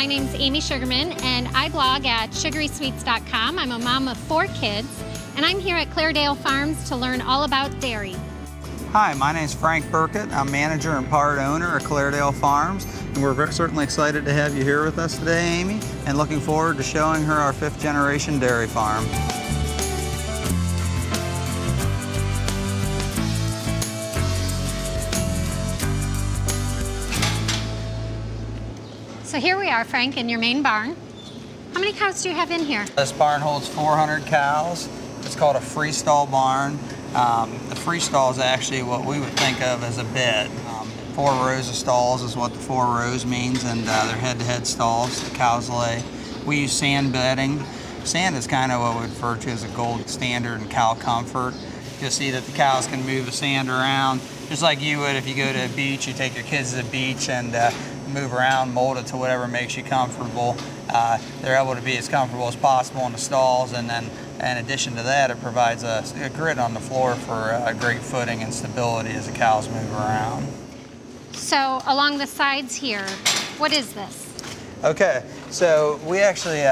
my name's Amy Sugarman, and I blog at sugarysweets.com. I'm a mom of 4 kids, and I'm here at Claredale Farms to learn all about dairy. Hi, my name is Frank Burkett. I'm manager and part owner at Claredale Farms, and we're certainly excited to have you here with us today, Amy, and looking forward to showing her our 5th generation dairy farm. So here we are, Frank, in your main barn. How many cows do you have in here? This barn holds 400 cows. It's called a freestall barn. The freestall is actually what we would think of as a bed. 4 rows of stalls is what the 4 rows means, and they're head-to-head stalls the cows lay. We use sand bedding. Sand is kind of what we refer to as a gold standard in cow comfort. You'll see that the cows can move the sand around, just like you would if you go to a beach. You take your kids to the beach and move around, mold it to whatever makes you comfortable. They're able to be as comfortable as possible in the stalls, and then in addition to that, it provides a grid on the floor for a great footing and stability as the cows move around. So along the sides here, what is this? Okay, so we actually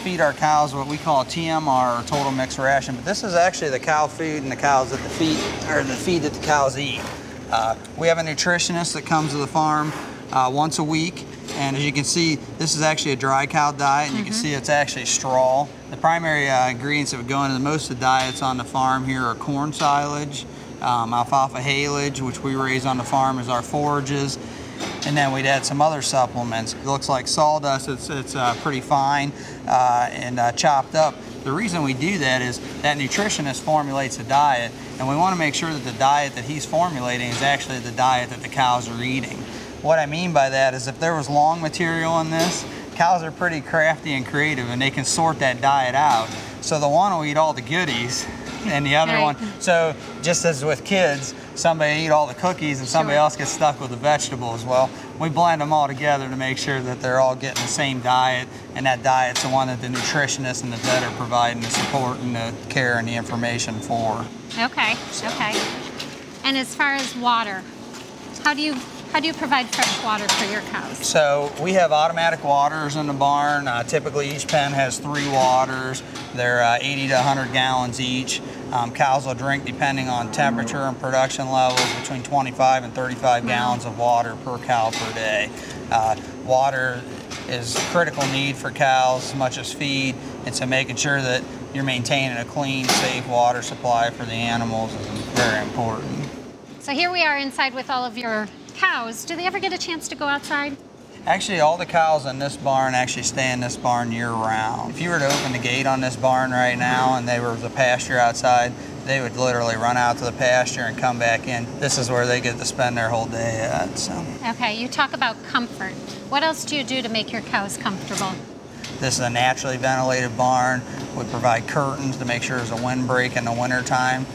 feed our cows what we call a TMR, or total mixed ration, but this is actually the cow food and the cows that the feed that the cows eat. We have a nutritionist that comes to the farm once a week, and as you can see, this is actually a dry cow diet, and you can see it's actually straw. The primary ingredients that would go into most of the diets on the farm here are corn silage, alfalfa haylage, which we raise on the farm as our forages, and then we'd add some other supplements. It looks like sawdust. It's pretty fine and chopped up. The reason we do that is that nutritionist formulates a diet, and we want to make sure that the diet that he's formulating is actually the diet that the cows are eating. What I mean by that is if there was long material in this, cows are pretty crafty and creative, and they can sort that diet out. So the one will eat all the goodies, and the other one, so just as with kids, somebody eat all the cookies and somebody else gets stuck with the vegetables. Well, we blend them all together to make sure that they're all getting the same diet, and that diet's the one that the nutritionist and the vet are providing the support and the care and the information for. Okay, okay. And as far as water, how do you provide fresh water for your cows? So we have automatic waters in the barn. Typically each pen has 3 waters. They're 80 to 100 gallons each. Cows will drink, depending on temperature and production levels, between 25 and 35 gallons of water per cow per day. Water is a critical need for cows as much as feed, and so making sure that you're maintaining a clean, safe water supply for the animals is very important. So here we are inside with all of your cows. Do they ever get a chance to go outside? Actually, all the cows in this barn actually stay in this barn year-round. If you were to open the gate on this barn right now and there was a pasture outside, they would literally run out to the pasture and come back in. This is where they get to spend their whole day at. So. Okay, you talk about comfort. What else do you do to make your cows comfortable? This is a naturally ventilated barn. We provide curtains to make sure there's a windbreak in the wintertime.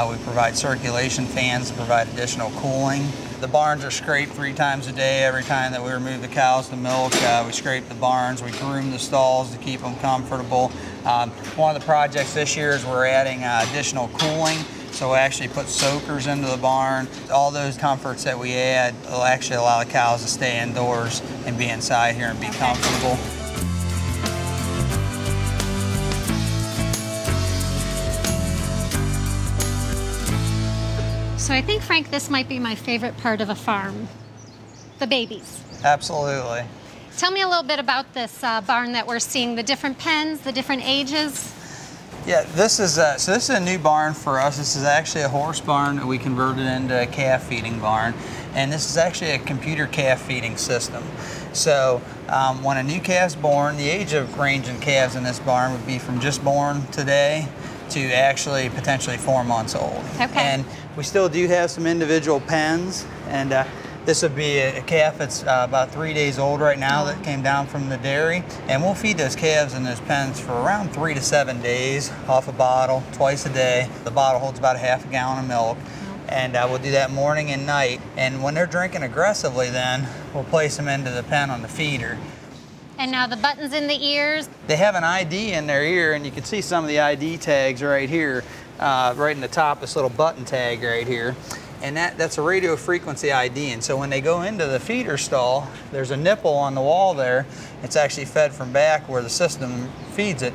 We provide circulation fans to provide additional cooling. The barns are scraped 3 times a day. Every time that we remove the cows to milk, we scrape the barns. We groom the stalls to keep them comfortable. One of the projects this year is we're adding additional cooling. So we actually put soakers into the barn. All those comforts that we add will actually allow the cows to stay indoors and be inside here and be comfortable. So I think, Frank, this might be my favorite part of a farm, the babies. Absolutely. Tell me a little bit about this barn that we're seeing, the different pens, the different ages. Yeah, this is a new barn for us. This is actually a horse barn that we converted into a calf feeding barn, and this is actually a computer calf feeding system. So when a new calf's born, the age of range in calves in this barn would be from just born today to actually potentially 4 months old. Okay. And we still do have some individual pens, and this would be a calf that's about 3 days old right now that came down from the dairy, and we'll feed those calves in those pens for around 3 to 7 days off a bottle twice a day. The bottle holds about ½ a gallon of milk, and we'll do that morning and night. And when they're drinking aggressively, then we'll place them into the pen on the feeder. And now the buttons in the ears. They have an ID in their ear, and you can see some of the ID tags right here, right in the top, this little button tag right here. and that's a radio frequency ID. And so when they go into the feeder stall, there's a nipple on the wall there. It's actually fed from back where the system feeds it,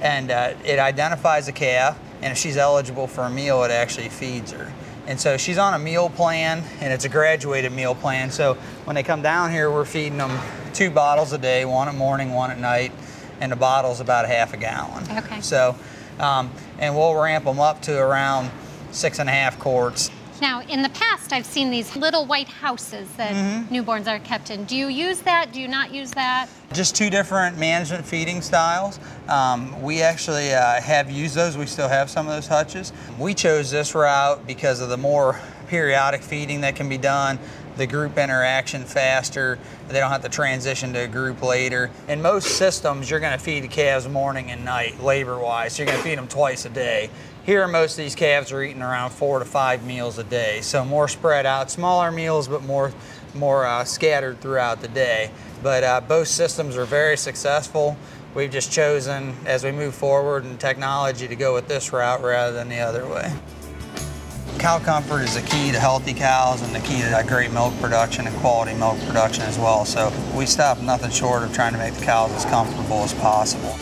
and it identifies the calf, and if she's eligible for a meal, it actually feeds her. And so she's on a meal plan, and it's a graduated meal plan. So when they come down here, we're feeding them 2 bottles a day, 1 at morning, 1 at night, and the bottle's about a half a gallon. Okay. So, and we'll ramp them up to around 6.5 quarts. Now, in the past, I've seen these little white houses that newborns are kept in. Do you use that? Do you not use that? Just 2 different management feeding styles. We actually have used those. We still have some of those hutches. We chose this route because of the more periodic feeding that can be done, the group interaction faster. They don't have to transition to a group later. In most systems, you're going to feed the calves morning and night, labor-wise. So you're going to feed them twice a day. Here, most of these calves are eating around 4 to 5 meals a day. So more spread out, smaller meals, but more scattered throughout the day. But both systems are very successful. We've just chosen, as we move forward in technology, to go with this route rather than the other way. Cow comfort is the key to healthy cows and the key to great milk production and quality milk production as well. So we stop nothing short of trying to make the cows as comfortable as possible.